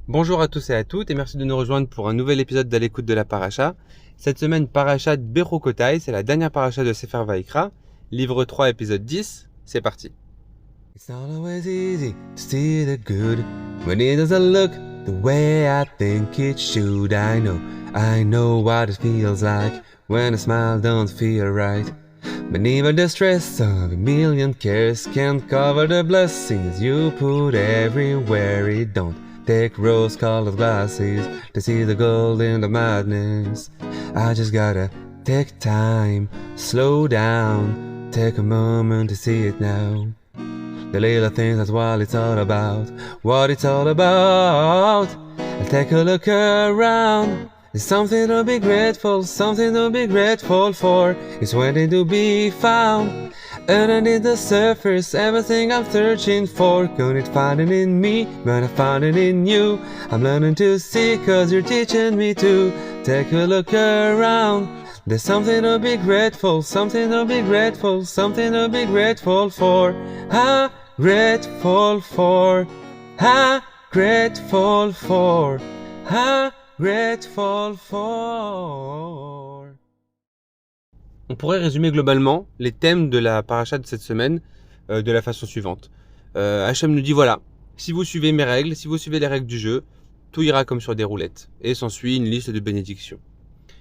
Bonjour à tous et à toutes et merci de nous rejoindre pour un nouvel épisode d'À l'écoute de la Paracha. Cette semaine, Parachat Bechukotai, c'est la dernière paracha de Sefer Vayikra, livre 3, épisode 10. C'est parti. It's not always easy to see the good when it doesn't look the way I think it should. I know what it feels like when a smile don't feel right. But even the stress of a million cares can't cover the blessings you put everywhere. It don't take rose-colored glasses to see the gold in the madness. I just gotta take time, slow down, take a moment to see it now. The little things, that's what it's all about. What it's all about. I'll take a look around. It's something to be grateful, something to be grateful for. It's waiting to be found. Underneath the surface, everything I'm searching for. Couldn't find it in me, but I found it in you. I'm learning to see, cause you're teaching me to take a look around. There's something to be grateful, something to be grateful, something to be grateful for. Grateful for, grateful for, grateful for. On pourrait résumer globalement les thèmes de la paracha de cette semaine de la façon suivante. Hachem nous dit voilà, si vous suivez mes règles, si vous suivez les règles du jeu, tout ira comme sur des roulettes. Et s'ensuit une liste de bénédictions.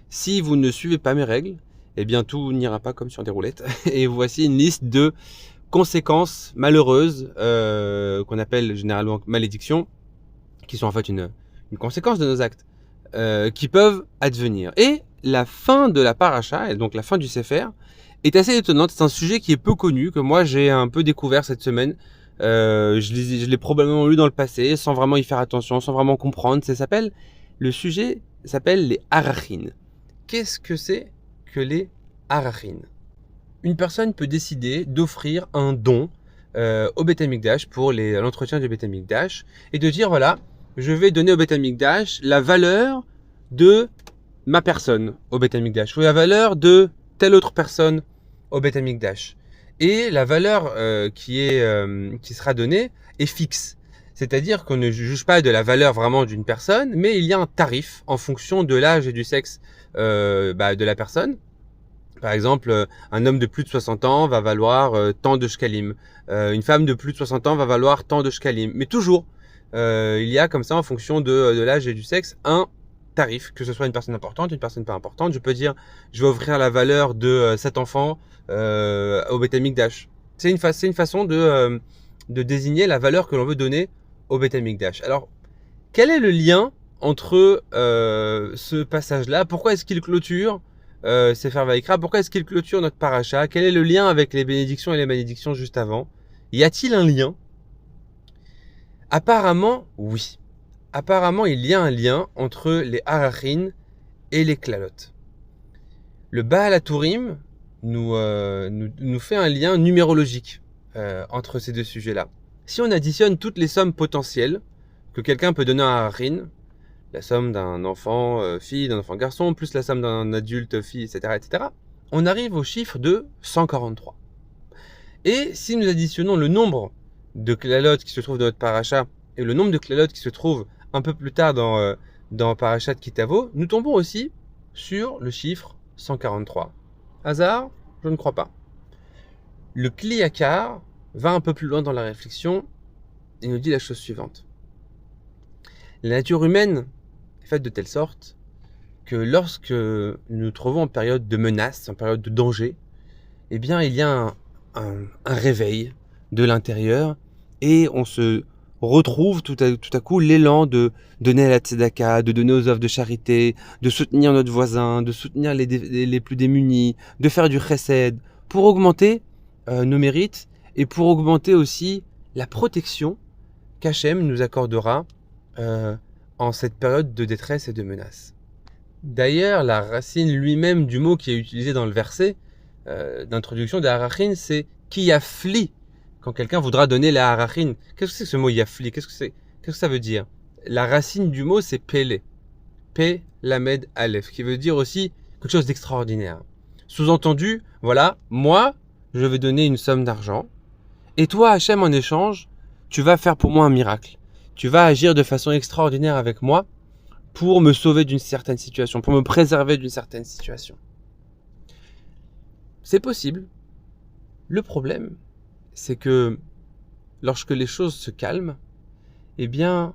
Si vous ne suivez pas mes règles, eh bien tout n'ira pas comme sur des roulettes. Et voici une liste de conséquences malheureuses qu'on appelle généralement malédictions, qui sont en fait une conséquence de nos actes, qui peuvent advenir. Et la fin de la paracha, et donc la fin du Sefer, est assez étonnante. C'est un sujet qui est peu connu, que moi j'ai un peu découvert cette semaine. Je l'ai probablement lu dans le passé, sans vraiment y faire attention, sans vraiment comprendre. Le sujet s'appelle les arachin. Qu'est-ce que c'est que les arachin? Une personne peut décider d'offrir un don au Beth Amikdash pour l'entretien du Beth Amikdash et de dire voilà, je vais donner au Beth Amikdash la valeur de ma personne au Beth Amikdash ou la valeur de telle autre personne au Beth Amikdash. Et la valeur qui sera donnée est fixe. C'est-à-dire qu'on ne juge pas de la valeur vraiment d'une personne, mais il y a un tarif en fonction de l'âge et du sexe de la personne. Par exemple, un homme de plus de 60 ans va valoir tant de shkalim. Une femme de plus de 60 ans va valoir tant de shkalim. Mais toujours, il y a comme ça, en fonction de l'âge et du sexe, un tarif, que ce soit une personne importante, une personne pas importante. Je peux dire, je vais offrir la valeur de cet enfant au Beth Amikdash. C'est une façon de désigner la valeur que l'on veut donner au Beth Amikdash. Alors, quel est le lien entre ce passage-là? Pourquoi est-ce qu'il clôture Sefer Vayikra? Pourquoi est-ce qu'il clôture notre paracha? Quel est le lien avec les bénédictions et les malédictions juste avant? Y a-t-il un lien? Apparemment, oui. Apparemment, il y a un lien entre les arachin et les klalot. Le Baal HaTurim nous fait un lien numérologique entre ces deux sujets-là. Si on additionne toutes les sommes potentielles que quelqu'un peut donner à un arachin, la somme d'un enfant fille, d'un enfant garçon, plus la somme d'un adulte fille, etc., etc., on arrive au chiffre de 143. Et si nous additionnons le nombre de klalot qui se trouvent dans notre paracha et le nombre de klalot qui se trouvent un peu plus tard dans Parashat Kitavo, nous tombons aussi sur le chiffre 143. Hasard? Je ne crois pas. Le Kli Yakar va un peu plus loin dans la réflexion et nous dit la chose suivante. La nature humaine est faite de telle sorte que lorsque nous nous trouvons en période de menace, en période de danger, eh bien il y a un réveil de l'intérieur et on se retrouve tout à coup l'élan de donner à la tzedaka, de donner aux œuvres de charité, de soutenir notre voisin, de soutenir les plus démunis, de faire du chesed, pour augmenter nos mérites et pour augmenter aussi la protection qu'Hachem nous accordera en cette période de détresse et de menace. D'ailleurs, la racine lui-même du mot qui est utilisé dans le verset d'introduction des arachin, c'est ki yafli. Quand quelqu'un voudra donner la arachin, qu'est-ce que c'est que ce mot yafli? Qu'est-ce que ça veut dire? La racine du mot, c'est pélé. P, lamed, aleph, qui veut dire aussi quelque chose d'extraordinaire. Sous-entendu, voilà, moi, je vais donner une somme d'argent, et toi, Hachem, en échange, tu vas faire pour moi un miracle. tu vas agir de façon extraordinaire avec moi pour me sauver d'une certaine situation, pour me préserver d'une certaine situation. C'est possible. Le problème, c'est que lorsque les choses se calment, eh bien,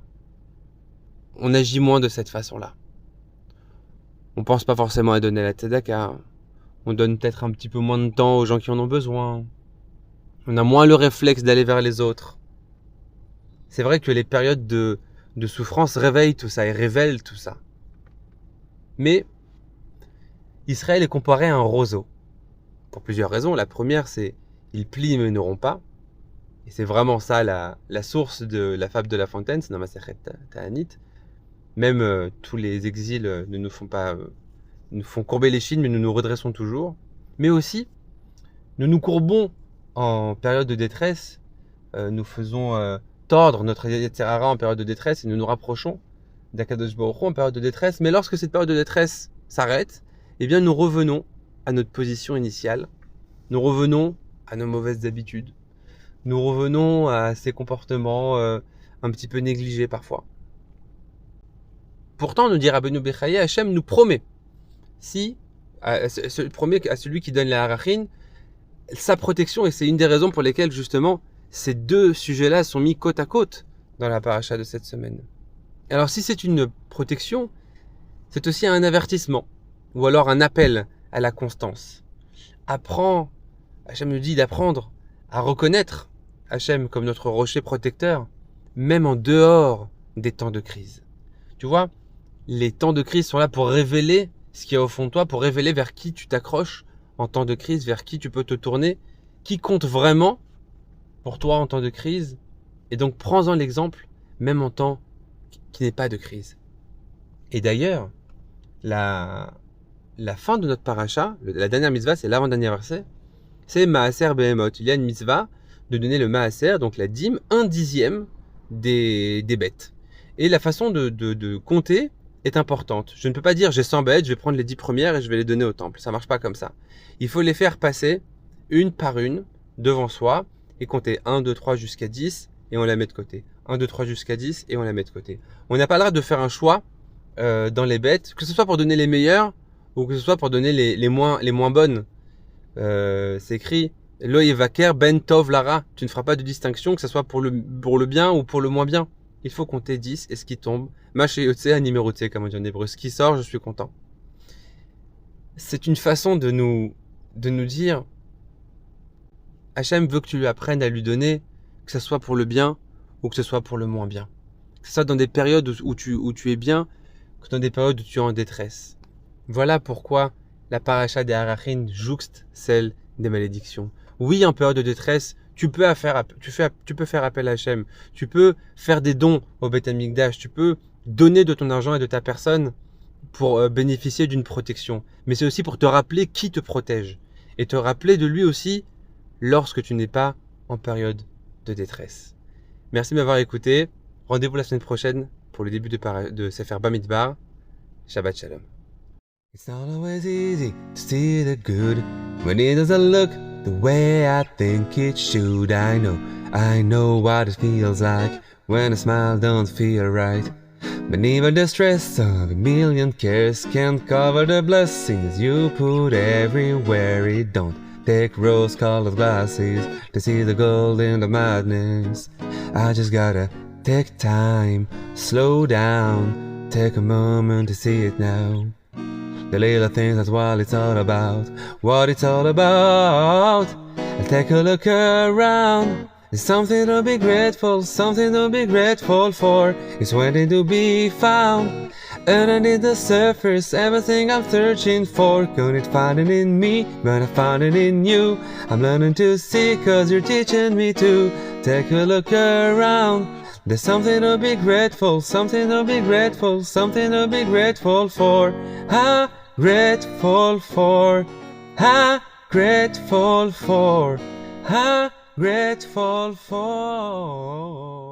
on agit moins de cette façon-là. On pense pas forcément à donner la tzedaka. On donne peut-être un petit peu moins de temps aux gens qui en ont besoin. On a moins le réflexe d'aller vers les autres. C'est vrai que les périodes de souffrance réveillent tout ça et révèlent tout ça. Mais Israël est comparé à un roseau. Pour plusieurs raisons. La première, c'est il plie mais ne rompt pas. Et c'est vraiment ça la source de la fable de La Fontaine, c'est dans Masechet Ta'anit. Même tous les exils ne nous font courber les chines, mais nous nous redressons toujours. Mais aussi, nous nous courbons en période de détresse, nous faisons tordre notre Yetzer Hara en période de détresse et nous nous rapprochons d'Akadosh Baruch Hu en période de détresse. Mais lorsque cette période de détresse s'arrête, eh bien nous revenons à notre position initiale, nous revenons à nos mauvaises habitudes, nous revenons à ces comportements un petit peu négligés parfois. Pourtant, nous dit Rabbeinu Bechaye, Hachem nous promet, promet à celui qui donne la harachin, sa protection, et c'est une des raisons pour lesquelles justement ces deux sujets-là sont mis côte à côte dans la paracha de cette semaine. Alors si c'est une protection, c'est aussi un avertissement, ou alors un appel à la constance. Hachem nous dit d'apprendre à reconnaître Hachem comme notre rocher protecteur, même en dehors des temps de crise. Tu vois, les temps de crise sont là pour révéler ce qu'il y a au fond de toi, pour révéler vers qui tu t'accroches en temps de crise, vers qui tu peux te tourner, qui compte vraiment pour toi en temps de crise. Et donc prends-en l'exemple, même en temps qui n'est pas de crise. Et d'ailleurs, la fin de notre paracha, la dernière mitzvah, c'est l'avant-dernier verset, c'est Maaser Behemoth. Il y a une mitzvah de donner le Maaser, donc la dîme, 1/10 des bêtes. Et la façon de compter est importante. Je ne peux pas dire j'ai 100 bêtes, je vais prendre les 10 premières et je vais les donner au temple. Ça ne marche pas comme ça. Il faut les faire passer une par une devant soi et compter 1, 2, 3 jusqu'à 10 et on la met de côté. 1, 2, 3 jusqu'à 10 et on la met de côté. On n'a pas le droit de faire un choix dans les bêtes, que ce soit pour donner les meilleures ou que ce soit pour donner les moins bonnes. C'est écrit Lo yevaker ben tov lara. Tu ne feras pas de distinction, que ce soit pour le bien ou pour le moins bien. Il faut compter 10 et ce qui tombe, Maché Yotse, Animeroté, comme on dit en hébreu. Ce qui sort, je suis content. C'est une façon de nous dire Hachem veut que tu lui apprennes à lui donner, que ce soit pour le bien ou que ce soit pour le moins bien. Que ce soit dans des périodes où tu es bien, que dans des périodes où tu es en détresse. Voilà pourquoi la paracha des Harachin jouxte celle des malédictions. Oui, en période de détresse, tu peux faire appel à Hachem, tu peux faire des dons au Beth Amikdash, tu peux donner de ton argent et de ta personne pour bénéficier d'une protection. Mais c'est aussi pour te rappeler qui te protège et te rappeler de lui aussi lorsque tu n'es pas en période de détresse. Merci de m'avoir écouté. Rendez-vous la semaine prochaine pour le début de Sefer Bamidbar. Shabbat Shalom. It's not always easy to see the good when it doesn't look the way I think it should. I know what it feels like when a smile don't feel right. But even the stress of a million cares can't cover the blessings you put everywhere. It don't take rose-colored glasses to see the gold in the madness. I just gotta take time, slow down, take a moment to see it now. The little things, that's what it's all about. What it's all about. I'll take a look around. It's something to be grateful, something to be grateful for. It's waiting to be found. Underneath the surface, everything I'm searching for. Couldn't find it in me, but I found it in you. I'm learning to see, cause you're teaching me to. Take a look around. There's something to be grateful, something to be grateful, something to be grateful for. Grateful for. Grateful for. Grateful for.